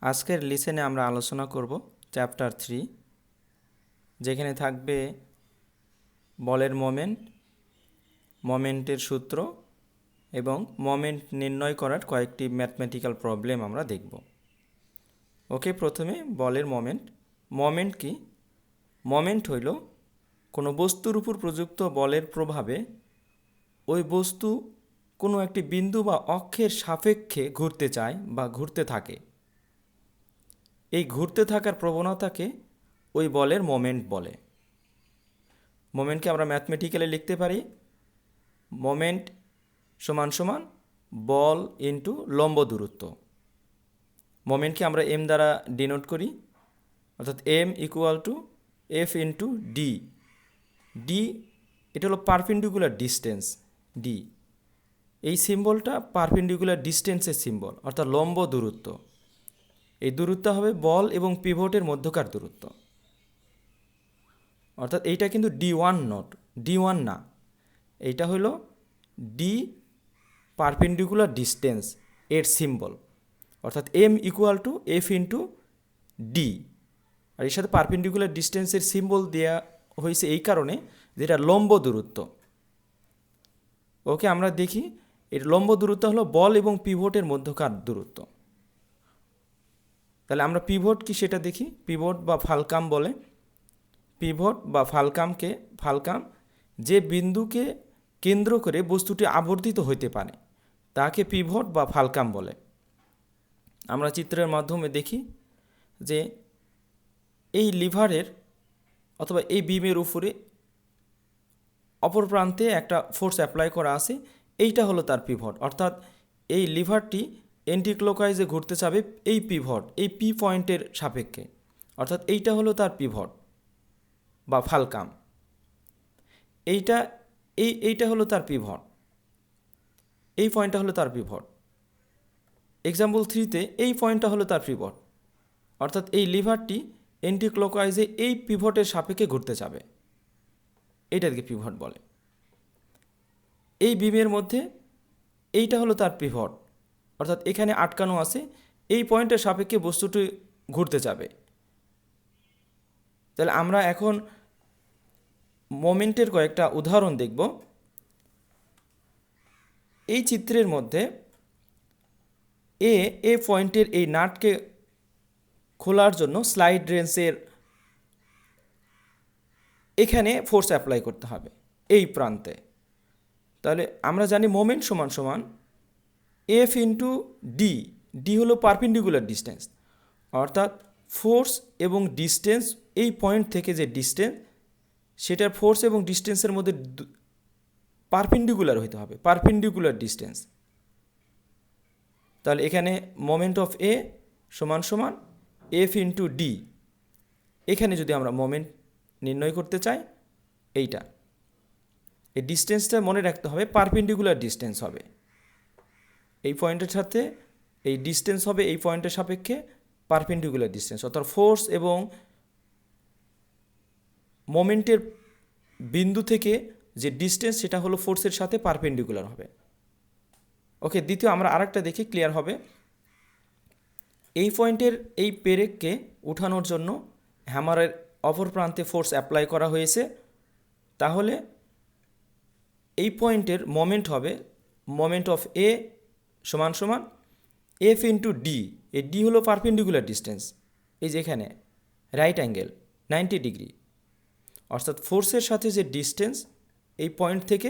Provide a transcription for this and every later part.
আজকের লিসেনে আমরা আলোচনা করব চ্যাপ্টার 3, যেখানে থাকবে বলের মোমেন্ট, মোমেন্টের সূত্র এবং মোমেন্ট নির্ণয় করার কয়েকটি ম্যাথমেটিক্যাল প্রবলেম আমরা দেখব। ওকে, প্রথমে বলের মোমেন্ট। মোমেন্ট কি? মোমেন্ট হইল কোনো বস্তুর উপর প্রযুক্ত বলের প্রভাবে ওই বস্তু কোনো একটি বিন্দু বা অক্ষের সাপেক্ষে ঘুরতে চায় বা ঘুরতে থাকে। এই ঘুরতে থাকার প্রবণতাকে ওই বলের মোমেন্ট বলে। মোমেন্টকে আমরা ম্যাথমেটিক্যালি লিখতে পারি মোমেন্ট সমান সমান বল ইন্টু লম্ব দূরত্ব। মোমেন্টকে আমরা এম দ্বারা ডিনোট করি, অর্থাৎ M equal to F into D. D এটা হলো পারপেন্ডিকুলার ডিস্টেন্স। ডি এই সিম্বলটা পারপেন্ডিকুলার ডিস্টেন্সের সিম্বল, অর্থাৎ লম্ব দূরত্ব। এই দূরত্ব হবে বল এবং পিভটের মধ্যকার দূরত্ব। অর্থাৎ এইটা কিন্তু D1 নট, D1 না, এইটা হলো ডি পারপেন্ডিকুলার ডিস্টেন্স এর সিম্বল, অর্থাৎ M equal to F into D. আর এর সাথে পারপেন্ডিকুলার ডিস্টেন্সের সিম্বল দেওয়া হয়েছে এই কারণে যেটা লম্ব দূরত্ব। ওকে, আমরা দেখি এর লম্ব দূরত্ব হলো বল এবং পিভটের মধ্যকার দূরত্ব। তাহলে আমরা পিভট কি সেটা দেখি। পিভট বা ফালকাম বলে। পিভট বা ফালকাম যে বিন্দুকে কেন্দ্র করে বস্তুটি আবর্তিত হইতে পারে তাকে পিভট বা ফালকাম বলে। আমরা চিত্রের মাধ্যমে দেখি যে এই লিভারের অথবা এই বিমের উপরে অপর প্রান্তে একটা ফোর্স অ্যাপ্লাই করা আছে, এইটা হলো তার পিভট। অর্থাৎ এই লিভারটি এন্টিক্লকওয়াইজে ঘুরতে চাবে এই পিভট, এই পি পয়েন্টের সাপেক্ষে, অর্থাৎ এইটা হলো তার পিভট বা ফালকাম। এইটা হলো তার পিভট, এই পয়েন্টটা হলো তার পিভট। এক্সাম্পল 3তে এই পয়েন্টটা হলো তার পিভট, অর্থাৎ এই লিভারটি এন্টিক্লকওয়াইজে এই পিভটের সাপেক্ষে ঘুরতে যাবে, এইটাকে পিভট বলে। এই বিমের মধ্যে এইটা হলো তার পিভট, অর্থাৎ এখানে আটকানো আছে, এই পয়েন্টের সাপেক্ষে বস্তুটি ঘুরতে যাবে। তাহলে আমরা এখন মোমেন্টের কয়েকটা উদাহরণ দেখব। এই চিত্রের মধ্যে এ পয়েন্টের এই নাটকে খোলার জন্য স্লাইড রেঞ্চের এখানে ফোর্স অ্যাপ্লাই করতে হবে এই প্রান্তে। তাহলে আমরা জানি মোমেন্ট সমান সমান এফ ইন্টু ডি। ডি হলো পারপেন্ডিকুলার ডিস্টেন্স, অর্থাৎ ফোর্স এবং ডিস্টেন্স, এই পয়েন্ট থেকে যে ডিস্টেন্স সেটার ফোর্স এবং ডিস্টেন্সের মধ্যে পারপেন্ডিকুলার হইতে হবে, পারপেন্ডিকুলার ডিস্টেন্স। তাহলে এখানে মোমেন্ট অফ এ সমান সমান এফ ইন্টু ডি। এখানে যদি আমরা মোমেন্ট নির্ণয় করতে চাই, এইটা এই ডিস্টেন্সটা মনে রাখতে হবে পারপেন্ডিকুলার ডিস্টেন্স হবে। এই পয়েন্টের সাথে এই ডিস্টেন্স হবে এই পয়েন্টের সাপেক্ষে পারপেন্ডিকুলার ডিস্টেন্স, অর্থাৎ ফোর্স এবং মোমেন্টের বিন্দু থেকে যে ডিস্টেন্স সেটা হলো ফোর্সের সাথে পারপেন্ডিকুলার হবে। ওকে, দ্বিতীয় আমরা আরেকটা দেখি, ক্লিয়ার হবে। এই পয়েন্টের এই পেরেককে উঠানোর জন্য হ্যামারের অপর প্রান্তে ফোর্স অ্যাপ্লাই করা হয়েছে। তাহলে এই পয়েন্টের মোমেন্ট হবে মোমেন্ট অফ এ সমান সমান এফ ইন্টু ডি। এই ডি হলো পারপেন্ডিকুলার ডিস্টেন্স, এই যেখানে রাইট অ্যাঙ্গেল 90 ডিগ্রি, অর্থাৎ ফোর্সের সাথে যে ডিস্টেন্স এই পয়েন্ট থেকে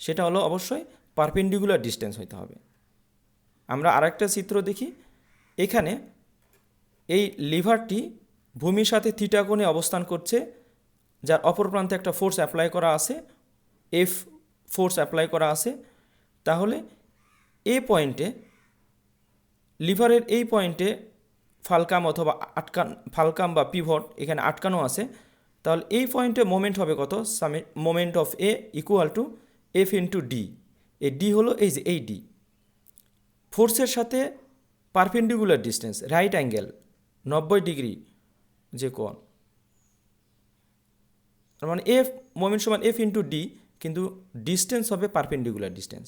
সেটা হলো অবশ্যই পারপেন্ডিকুলার ডিস্টেন্স হইতে হবে। আমরা আরেকটা চিত্র দেখি। এখানে এই লিভারটি ভূমির সাথে থিটা কোণে অবস্থান করছে, যার অপর প্রান্তে একটা ফোর্স অ্যাপ্লাই করা আছে, এফ ফোর্স অ্যাপ্লাই করা আছে। তাহলে পয়েন্টে লিভারের এই পয়েন্টে ফালকাম অথবা ফালকাম বা পিভট এখানে আটকানো আছে। তাহলে এই পয়েন্টে মোমেন্ট হবে কত? Moment of A equal to F into D. এই ডি হলো এই যে এই ডি, ফোর্সের সাথে perpendicular distance right angle 90 degree যে কোণ, তার মানে এফ মোমেন্ট সমান এফ ইন্টু ডি, কিন্তু ডিস্টেন্স হবে perpendicular distance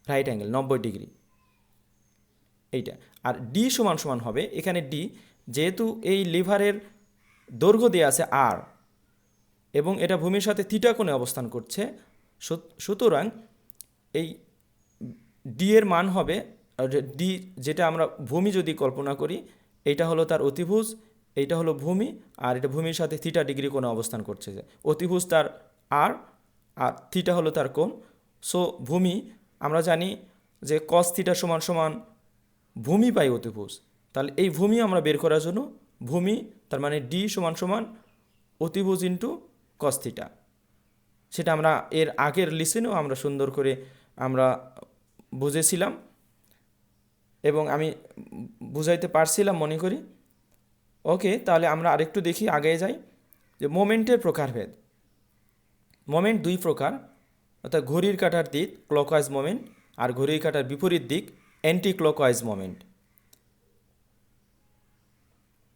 right angle 90 degree. এইটা। আর ডি সমান সমান হবে এখানে ডি, যেহেতু এই লিভারের দৈর্ঘ্য দেওয়া আছে আর এবং এটা ভূমির সাথে থিটা কোণে অবস্থান করছে, সুতরাং এই ডি এর মান হবে, ডি যেটা আমরা ভূমি যদি কল্পনা করি, এইটা হলো তার অতিভুজ, এইটা হলো ভূমি, আর এটা ভূমির সাথে থিটা ডিগ্রি কোণে অবস্থান করছে। যে অতিভুজ তার আর আর থিটা হলো তার কোণ। সো ভূমি আমরা জানি যে কস থিটা সমান সমান ভূমি বাই অতিভুজ। তাহলে এই ভূমি আমরা বের করার জন্য ভূমি তার মানে ডি সমান সমান অতিভুজ ইন্টু কস থিটা, সেটা আমরা এর আগের লিসেনেও আমরা সুন্দর করে আমরা বুঝেছিলাম এবং আমি বুঝাইতে পারছিলাম মনে করি। ওকে, তাহলে আমরা আরেকটু দেখি, আগে যাই যে মোমেন্টের প্রকারভেদ। মোমেন্ট দুই প্রকার, অর্থাৎ ঘড়ির কাঁটার দিক ক্লকওয়াইজ মোমেন্ট আর ঘড়ির কাঁটার বিপরীত দিক অ্যান্টি ক্লকওয়াইজ মোমেন্ট।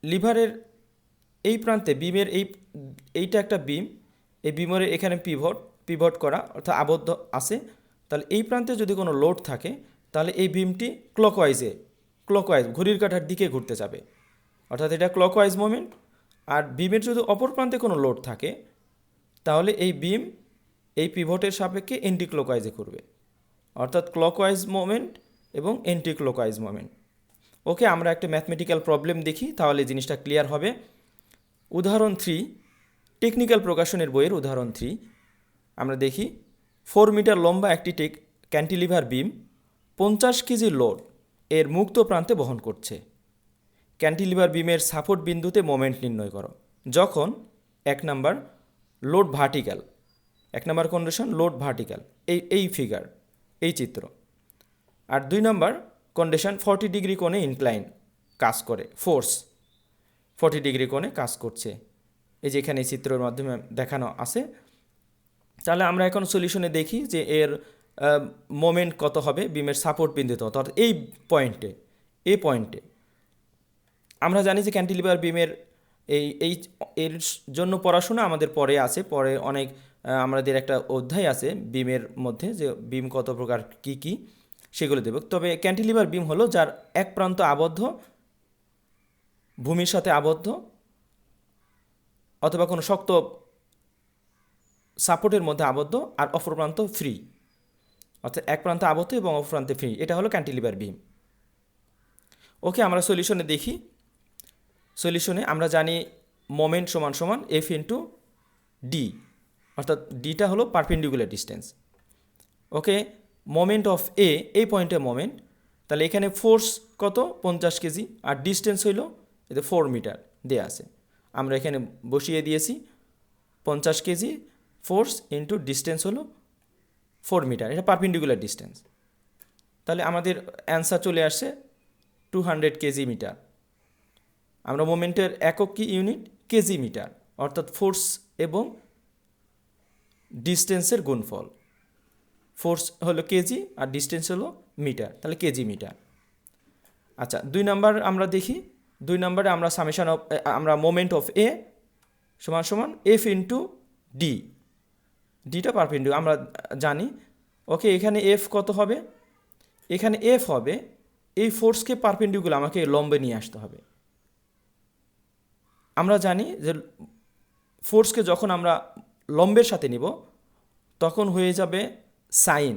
লিভারের এই প্রান্তে বিমের এইটা একটা বিম, এই বিমের এখানে পিভট করা অর্থাৎ আবদ্ধ আছে। তাহলে এই প্রান্তে যদি কোনো লোড থাকে তাহলে এই বিমটি ক্লকওয়াইজ ঘড়ির কাঁটার দিকে ঘুরতে যাবে, অর্থাৎ এটা ক্লকওয়াইজ মোমেন্ট। আর বিমের যদি অপর প্রান্তে কোনো লোড থাকে তাহলে এই বিম এই পিভটের সাপেক্ষে অ্যান্টি ক্লকওয়াইজে করবে, অর্থাৎ ক্লকওয়াইজ মোমেন্ট এবং অ্যান্টি ক্লকওয়াইজ মোমেন্ট। ওকে, আমরা একটা ম্যাথমেটিক্যাল প্রবলেম দেখি, তাহলে জিনিসটা ক্লিয়ার হবে। উদাহরণ 3, টেকনিক্যাল প্রকাশনের বইয়ের উদাহরণ 3 আমরা দেখি। 4 মিটার লম্বা একটি ক্যান্টিলিভার বিম 50 কেজি লোড এর মুক্ত প্রান্তে বহন করছে। ক্যান্টিলিভার বিমের সাপোর্ট বিন্দুতে মোমেন্ট নির্ণয় করো যখন 1 number load vertical, 1 number condition load vertical, এই ফিগার, এই চিত্র। আর 2 নাম্বার কন্ডিশন 40 ডিগ্রি কোণে ইনক্লাইন কাজ করে, ফোর্স 40 ডিগ্রি কোণে কাজ করছে, এই যে এখানে এই চিত্রের মাধ্যমে দেখানো আছে। তাহলে আমরা এখন সলিউশনে দেখি যে এর মোমেন্ট কত হবে বিমের সাপোর্ট বিন্দুতে, অর্থাৎ এই পয়েন্টে আমরা জানি যে ক্যান্টিলিভার বিমের এর জন্য পড়াশোনা আমাদের পরে আছে, পরে অনেক আমাদের একটা অধ্যায় আছে বিমের মধ্যে, যে বিম কত প্রকার কি সেগুলো দেব। তবে ক্যান্টিলিভার বিম হলো যার এক প্রান্ত আবদ্ধ, ভূমির সাথে আবদ্ধ অথবা কোনো শক্ত সাপোর্টের মধ্যে আবদ্ধ, আর অপর প্রান্ত ফ্রি, অর্থাৎ এক প্রান্ত আবদ্ধ এবং অপর প্রান্তে ফ্রি, এটা হলো ক্যান্টিলিভার বিম। ওকে, আমরা সলিউশনে দেখি। সলিউশনে আমরা জানি মোমেন্ট সমান সমান এফ ইন্টু ডি, অর্থাৎ ডিটা হলো perpendicular distance. Okay, moment of এই পয়েন্টে মোমেন্ট, তাহলে এখানে ফোর্স কত 50 কেজি আর ডিস্টেন্স হইল এতে 4 মিটার দেওয়া আছে, আমরা এখানে বসিয়ে দিয়েছি 50 কেজি ফোর্স ইন্টু ডিস্টেন্স হলো 4 মিটার, এটা পারপেন্ডিকুলার ডিস্টেন্স। তাহলে আমাদের অ্যান্সার চলে আসছে 200 কেজি মিটার। আমরা মোমেন্টের একক কি ইউনিট কেজি মিটার, অর্থাৎ ফোর্স এবং ডিস্টেন্সের গুণফল, ফোর্স হলো কেজি আর ডিস্টেন্স হলো মিটার, তাহলে কেজি মিটার। আচ্ছা, 2 নাম্বার আমরা দেখি। 2 নম্বরে আমরা সামেশন অফ আমরা মোমেন্ট অফ এ সমান সমান এফ ইন্টু ডি, ডিটা পারপেন্ডিকুলার আমরা জানি। ওকে, এখানে এফ কত হবে, এখানে এফ হবে এই ফোর্সকে পারপেন্ডিকুলার আমাকে লম্বে নিয়ে আসতে হবে। আমরা জানি যে ফোর্সকে যখন আমরা লম্বের সাথে নিব তখন হয়ে যাবে সাইন,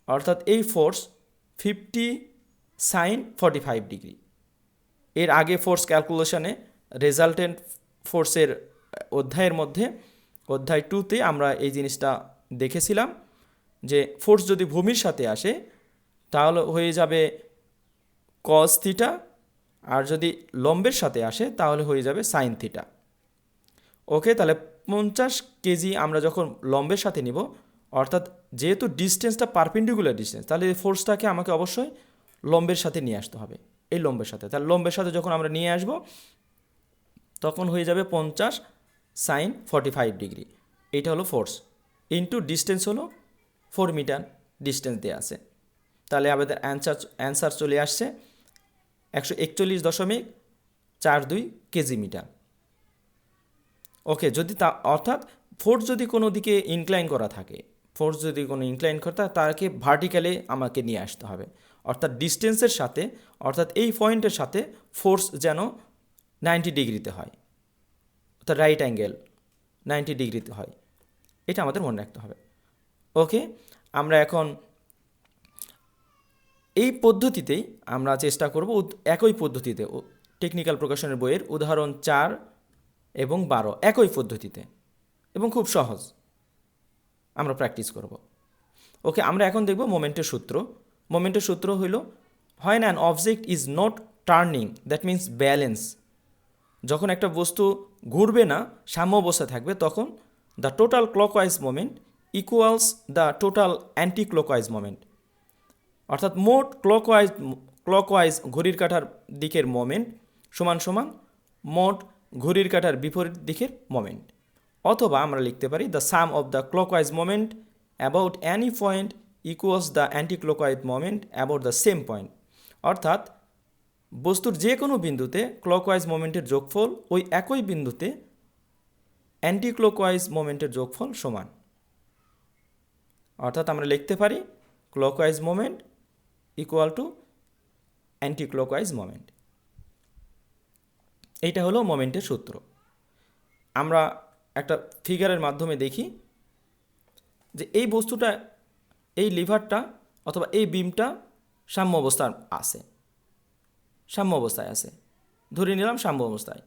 অর্থাৎ এই ফোর্স 50 সাইন 45 ডিগ্রি। এর আগে ফোর্স ক্যালকুলেশনে রেজাল্টেন্ট ফোর্সের অধ্যায়ের মধ্যে অধ্যায় 2তে আমরা এই জিনিসটা দেখেছিলাম যে ফোর্স যদি ভূমির সাথে আসে তাহলে হয়ে যাবে কস থিটা, আর যদি লম্বের সাথে আসে তাহলে হয়ে যাবে সাইন থিটা। ওকে, তাহলে 50 কেজি আমরা যখন লম্বের সাথে নিব, অর্থাৎ যেহেতু ডিস্টেন্সটা পারপেন্ডিকুলার ডিস্টেন্স, তাহলে এই ফোর্সটাকে আমাকে অবশ্যই লম্বের সাথে নিয়ে আসতে হবে, এই লম্বের সাথে। তাহলে লম্বের সাথে যখন আমরা নিয়ে আসব তখন হয়ে যাবে 50 সাইন 45 ডিগ্রি, এইটা হলো ফোর্স ইন্টু ডিস্টেন্স হলো 4 মিটার ডিস্টেন্স দেওয়া আছে। তাহলে আমাদের অ্যান্সার চলে আসছে 141.42 কেজি মিটার। ওকে, যদি অর্থাৎ ফোর্স যদি কোনো দিকে ইনক্লাইন করা থাকে, ফোর্স যদি কোনো ইনক্লাইন করা থাকে তাকে ভার্টিক্যালে আমাকে নিয়ে আসতে হবে, অর্থাৎ ডিস্টেন্সের সাথে, অর্থাৎ এই পয়েন্টের সাথে ফোর্স যেন 90 ডিগ্রিতে হয়, অর্থাৎ রাইট অ্যাঙ্গেল 90 ডিগ্রিতে হয়। এটা আমাদের মনে রাখতে হবে। ওকে, আমরা এখন এই পদ্ধতিতেই আমরা চেষ্টা করব, একই পদ্ধতিতে টেকনিক্যাল প্রকাশনের বইয়ের উদাহরণ 4 এবং 12 একই পদ্ধতিতে এবং খুব সহজ আমরা প্র্যাকটিস করব। ওকে, আমরা এখন দেখব মোমেন্টের সূত্র। মোমেন্টের সূত্র হইল, when an object is not turning, that means balance, যখন একটা বস্তু ঘুরবে না, সাম্য অবস্থা থাকবে, তখন the total clockwise moment equals the total anti clockwise moment, অর্থাৎ মোট ক্লকওয়াইজ ঘড়ির কাঁটার দিকের মোমেন্ট সমান সমান মোট ঘড়ির কাঁটার বিপরীত দিকের মোমেন্ট। অথবা আমরা লিখতে পারি the sum of the clockwise moment about any point equals the anti clockwise moment about the same point, অর্থাৎ বস্তুর যে কোনো বিন্দুতে ক্লকওয়াইজ মোমেন্টের যোগফল ওই একই বিন্দুতে অ্যান্টি ক্লকওয়াইজ মোমেন্টের যোগফল সমান। অর্থাৎ আমরা লিখতে পারি clockwise moment equal to anti clockwise moment. এইটা হলো মোমেন্টের সূত্র। আমরা একটা ফিগারের মাধ্যমে দেখি যে এই বস্তুটা, এই লিভারটা অথবা এই বিমটা সাম্য অবস্থায় আছে, সাম্য অবস্থায় আছে, ধরে নিলাম সাম্য অবস্থায়,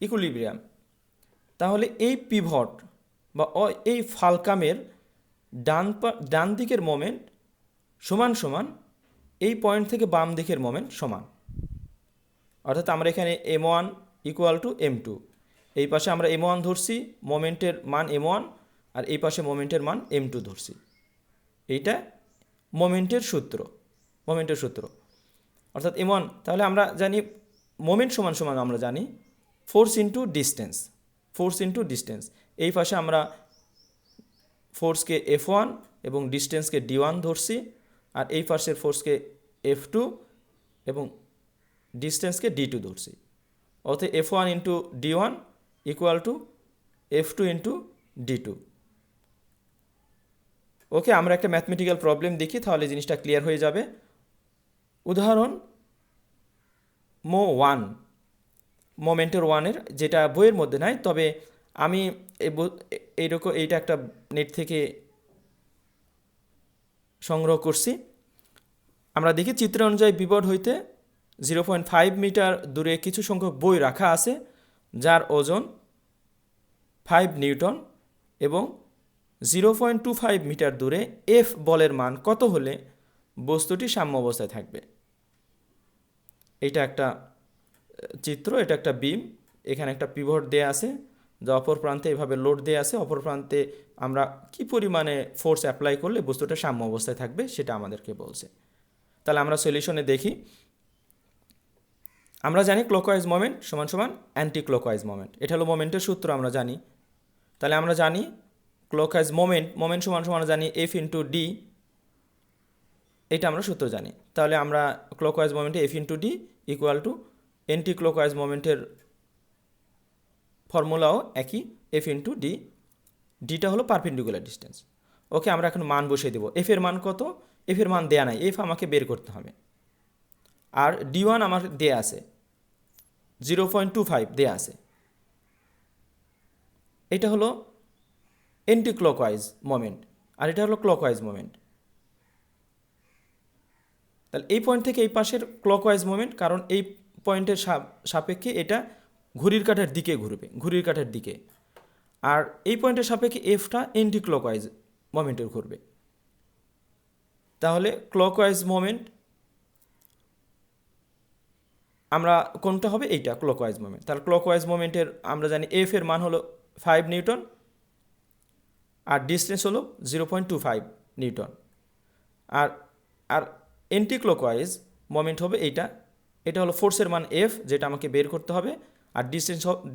ইকুইলিব্রিয়াম। তাহলে এই পিভট বা এই ফালকামের ডান দিকের মোমেন্ট সমান সমান এই পয়েন্ট থেকে বাম দিকের মোমেন্ট সমান। অর্থাৎ আমরা এখানে m1 ইকুয়াল টু m2, এই পাশে আমরা m1 ধরছি, মোমেন্টের মান m1, আর এই পাশে মোমেন্টের মান m2 ধরছি। এইটা মোমেন্টের সূত্র, মোমেন্টের সূত্র অর্থাৎ m1। তাহলে আমরা জানি মোমেন্ট সমান সমান আমরা জানি force into distance, force into distance. এই পাশে আমরা ফোর্সকে F1 এবং ডিস্টেন্সকে D1 ধরছি, আর এই পাশের ফোর্সকে F2 এবং ডিস্টেন্সকে D2 ধরছি। অর্থাৎ F1 into D1 equal to F2 into D2। ওকে, আমরা একটা ম্যাথমেটিক্যাল প্রবলেম দেখি, তাহলে জিনিসটা ক্লিয়ার হয়ে যাবে। উদাহরণ Mo1, মোমেন্টের 1-এর, যেটা বইয়ের মধ্যে নাই, তবে আমি এইরকম এইটা একটা নেট থেকে সংগ্রহ করছি। আমরা দেখি চিত্র অনুযায়ী বিপদ হইতে 0.5 মিটার দূরে কিছু সংখ্যক বই রাখা আছে, যার ওজন 5 নিউটন, এবং 0.25 মিটার দূরে F বলের মান কত হলে বস্তুটি সাম্য অবস্থায় থাকবে। এইটা একটা চিত্র, এটা একটা বিম, এখানে একটা পিভট দেয়া আছে, যা অপর প্রান্তে এভাবে লোড দেয়া আছে, অপর প্রান্তে আমরা কি পরিমাণে ফোর্স অ্যাপ্লাই করলে বস্তুটা সাম্য অবস্থায় থাকবে সেটা আমাদেরকে বলছে। তাহলে আমরা সলিউশনে দেখি। আমরা জানি ক্লকওয়াইজ মোমেন্ট সমান সমান অ্যান্টি ক্লকওয়াইজ মোমেন্ট, এটা হলো মোমেন্টের সূত্র আমরা জানি। তাহলে আমরা জানি ক্লকওয়াইজ মোমেন্ট সমান সমান জানি F ইন্টু ডি, এটা আমরা সূত্র জানি। তাহলে আমরা ক্লকওয়াইজ মোমেন্টে F into D equal to anti clockwise মোমেন্টের ফর্মুলাও একই, F ইন্টু ডি, ডিটা হলো পারপেন্ডিকুলার ডিস্টেন্স। ওকে, আমরা এখন মান বসিয়ে দেবো। F এর মান কত? F এর মান দেয়া নাই, F আমাকে বের করতে হবে। আর D1 আমার দেয়া আছে 0.25 দেয়া আছে। এটা হলো অ্যান্টি ক্লকওয়াইজ মোমেন্ট, আর এটা হলো ক্লকওয়াইজ মোমেন্ট। তাহলে এই পয়েন্ট থেকে এই পাশের ক্লকওয়াইজ মোমেন্ট, কারণ এই পয়েন্টের সাপেক্ষে এটা ঘড়ির কাঁটার দিকে ঘুরবে, ঘড়ির কাঁটার দিকে। আর এই পয়েন্টের সাপেক্ষে Fটা অ্যান্টি ক্লকওয়াইজ মোমেন্টের ঘুরবে। তাহলে ক্লকওয়াইজ মোমেন্ট আমরা কোনটা হবে? এইটা ক্লকওয়াইজ মোমেন্ট। তাহলে ক্লকওয়াইজ মোমেন্টের আমরা জানি F এর মান হলো 5 নিউটন, আর ডিস্টেন্স হলো 0.25 নিউটন। আর আর অ্যান্টি ক্লকওয়াইজ মোমেন্ট হবে এইটা, এটা হলো ফোর্সের মান F, যেটা আমাকে বের করতে হবে, আর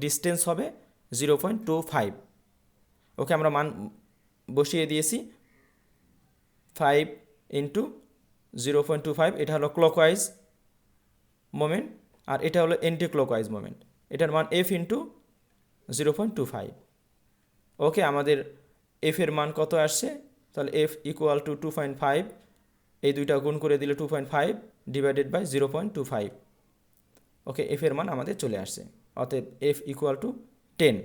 ডিস্টেন্স হবে 0.25। ওকে, আমরা মান বসিয়ে দিয়েছি, 5 ইন্টু 0.25, এটা হলো ক্লকওয়াইজ মোমেন্ট, আর এটা হলো অ্যান্টি ক্লকওয়াইজ মোমেন্ট, এটার মান F ইন্টু 0.25। ওকে, আমাদের F এর মান কত আসছে? তাহলে F ইকুয়াল টু 2.5 এই দুইটা গুণ করে দিলে 2.5 ডিভাইডেড বাই 0.25। ওকে, এফ এর মান আমাদের চলে আসছে। অতএব এফ ইকুয়াল টু 10।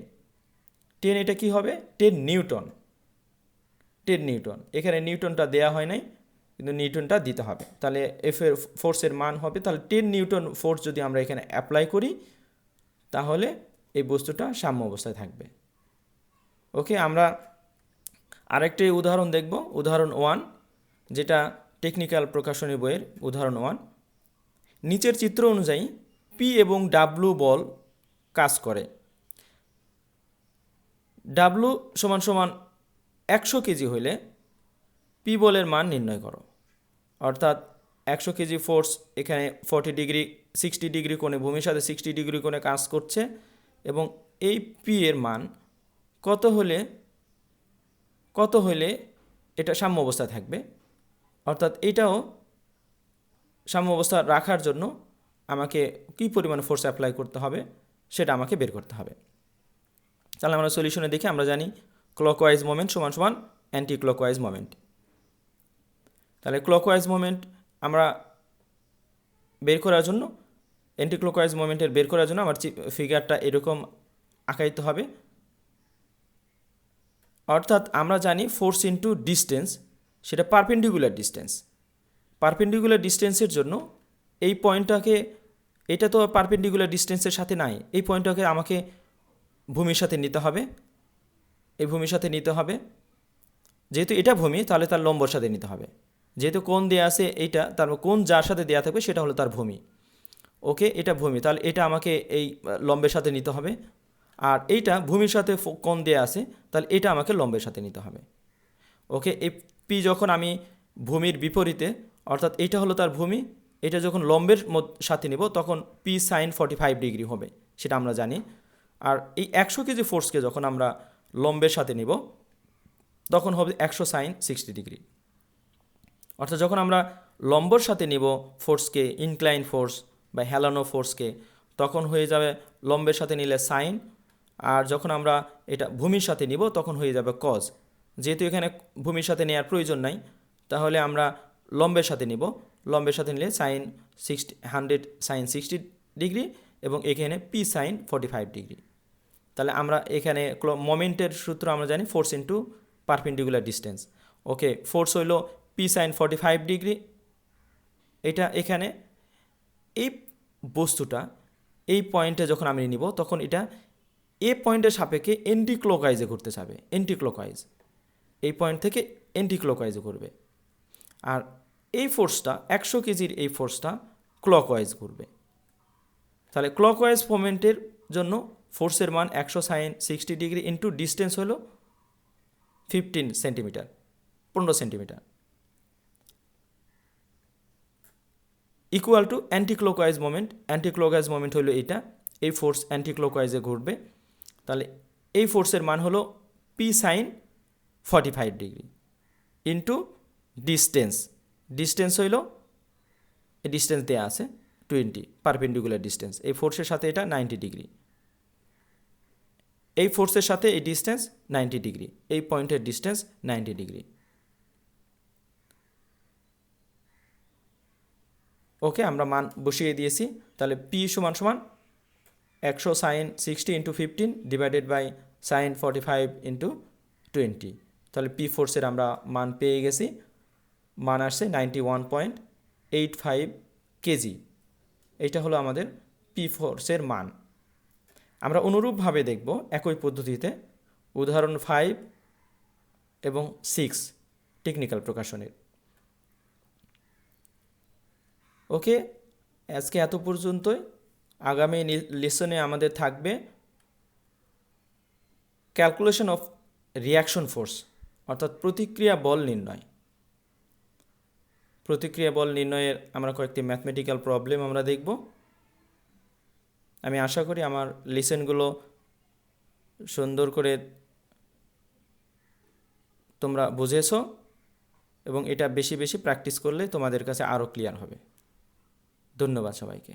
এটা কি হবে? 10 নিউটন। 10 নিউটন, এখানে নিউটনটা দেয়া হয় নাই, কিন্তু নিউটনটা দিতে হবে। তাহলে এফ এর ফোর্সের মান হবে, তাহলে 10 নিউটন ফোর্স যদি আমরা এখানে অ্যাপ্লাই করি তাহলে এই বস্তুটা সাম্য অবস্থায় থাকবে। ওকে, আমরা আরেকটি উদাহরণ দেখব, উদাহরণ 1, যেটা টেকনিক্যাল প্রকাশনী বইয়ের উদাহরণ 1। নিচের চিত্র অনুযায়ী পি এবং ডাব্লু বল কাজ করে। ডাব্লু সমান সমান 100 কেজি হইলে পি বলের মান নির্ণয় করো। অর্থাৎ 100 কেজি ফোর্স এখানে 60 ডিগ্রি কোণে ভূমির সাথে 60 ডিগ্রি কোণে কাজ করছে, এবং এই পি এর মান কত হলে এটা সাম্য অবস্থা থাকবে। অর্থাৎ এটাও সাম্য অবস্থা রাখার জন্য আমাকে কী পরিমাণ ফোর্স অ্যাপ্লাই করতে হবে সেটা আমাকে বের করতে হবে। তাহলে আমরা সলিউশনে দেখি, আমরা জানি ক্লকওয়াইজ মোমেন্ট সমান সমান অ্যান্টি ক্লকওয়াইজ মোমেন্ট। তাহলে ক্লকওয়াইজ মোমেন্ট আমরা বের করার জন্য, অ্যান্টি ক্লকওয়াইজ মোমেন্টের বের করার জন্য আমার ফিগারটা এরকম আঁকাইতে হবে। অর্থাৎ আমরা জানি ফোর্স ইনটু ডিস্টেন্স, সেটা পারপেন্ডিকুলার ডিস্টেন্স। পারপেন্ডিকুলার ডিস্টেন্সের জন্য এই পয়েন্টটাকে, এটা তো পারপেন্ডিকুলার ডিস্টেন্সের সাথে নাই, এই পয়েন্টটাকে আমাকে ভূমির সাথে নিতে হবে, এই ভূমির সাথে নিতে হবে। যেহেতু এটা ভূমি, তাহলে তার লম্বর সাথে নিতে হবে। যেহেতু কোণ দেওয়া আছে এইটা, তার কোণ যার সাথে দেওয়া থাকবে সেটা হলো তার ভূমি। ওকে, এটা ভূমি, তাহলে এটা আমাকে এই লম্বের সাথে নিতে হবে। আর এইটা ভূমির সাথে কোণ দেওয়া আছে, তাহলে এটা আমাকে লম্বের সাথে নিতে হবে। ওকে, এই পি যখন আমি ভূমির বিপরীতে, অর্থাৎ এইটা হলো তার ভূমি, এটা যখন লম্বের সাথে নিব তখন পি সাইন 45 ডিগ্রি হবে, সেটা আমরা জানি। আর এই 100 কেজি ফোর্সকে যখন আমরা লম্বের সাথে নিব তখন হবে 100 সাইন 60 ডিগ্রি। অর্থাৎ যখন আমরা লম্বর সাথে নিব ফোর্সকে, ইনক্লাইন ফোর্স বা হেলানো ফোর্সকে, তখন হয়ে যাবে লম্বের সাথে নিলে সাইন, আর যখন আমরা এটা ভূমির সাথে নিব তখন হয়ে যাবে কজ। যেহেতু এখানে ভূমির সাথে নেওয়ার প্রয়োজন নাই, তাহলে আমরা লম্বের সাথে নিব, লম্বের সাথে নিলে সাইন 100 সাইন 60 ডিগ্রি, এবং এখানে পি সাইন 45 ডিগ্রি। তাহলে আমরা এখানে মোমেন্টের সূত্র আমরা জানি ফোর্স ইনটু পারপেন্ডিকুলার ডিস্টেন্স। ওকে, ফোর্স হইল পি সাইন 45 ডিগ্রি। এটা এখানে এই বস্তুটা এই পয়েন্টে যখন আমি নিব তখন এটা এ পয়েন্টের সাপেক্ষে এন্টি ক্লকওয়াইজে ঘুরতে যাবে, এন্টি ক্লকওয়াইজ, এই পয়েন্ট থেকে এন্টি ক্লকওয়াইজে ঘুরবে। আর এই ফোর্সটা 100 কেজির এই ফোর্সটা ক্লকওয়াইজ ঘুরবে। তাহলে ক্লকওয়াইজ মোমেন্টের জন্য ফোর্সের মান 100 সাইন 60 ডিগ্রি ইন্টু ডিস্টেন্স হলো 15 centimetre, 15 centimetre, equal to anti clockwise moment. Anti clockwise moment হলো এইটা, এই ফোর্স অ্যান্টি ক্লকওয়াইজে ঘুরবে। তাহলে এই ফোর্সের মান হলো P sign 45 degree into distance. Distance হইল, এই ডিস্টেন্স দেওয়া আছে 20, পারপেন্ডিকুলার ডিস্টেন্স। এই ফোর্সের সাথে এটা 90 ডিগ্রি, এই ফোর্সের সাথে এই ডিস্টেন্স 90 ডিগ্রি, এই পয়েন্টের ডিস্টেন্স 90 ডিগ্রি। ওকে, আমরা মান বসিয়ে দিয়েছি। তাহলে পি সমান সমান 100 sine 60 into 15 divided by sine 45 into 20। তাহলে পি ফোর্সের আমরা মান পেয়ে গেছি, মান আসছে 91.85 কেজি। এইটা হলো আমাদের পি ফোর্সের মান। আমরা অনুরূপভাবে দেখব একই পদ্ধতিতে উদাহরণ 5 এবং 6 টেকনিক্যাল প্রকাশনের। ওকে, আজকে এত পর্যন্তই। আগামী লেসনে আমাদের থাকবে ক্যালকুলেশন অফ রিয়াকশন ফোর্স, অর্থাৎ প্রতিক্রিয়া বল নির্ণয়। প্রতিক্রিয়া বল নির্ণয়ের আমরা কয়েকটি ম্যাথমেটিক্যাল প্রবলেম আমরা দেখব। আমি আশা করি আমার লেসনগুলো সুন্দর করে তোমরা বুঝেছো, এবং এটা বেশি বেশি প্র্যাকটিস করলে তোমাদের কাছে আরও ক্লিয়ার হবে। ধন্যবাদ সবাইকে।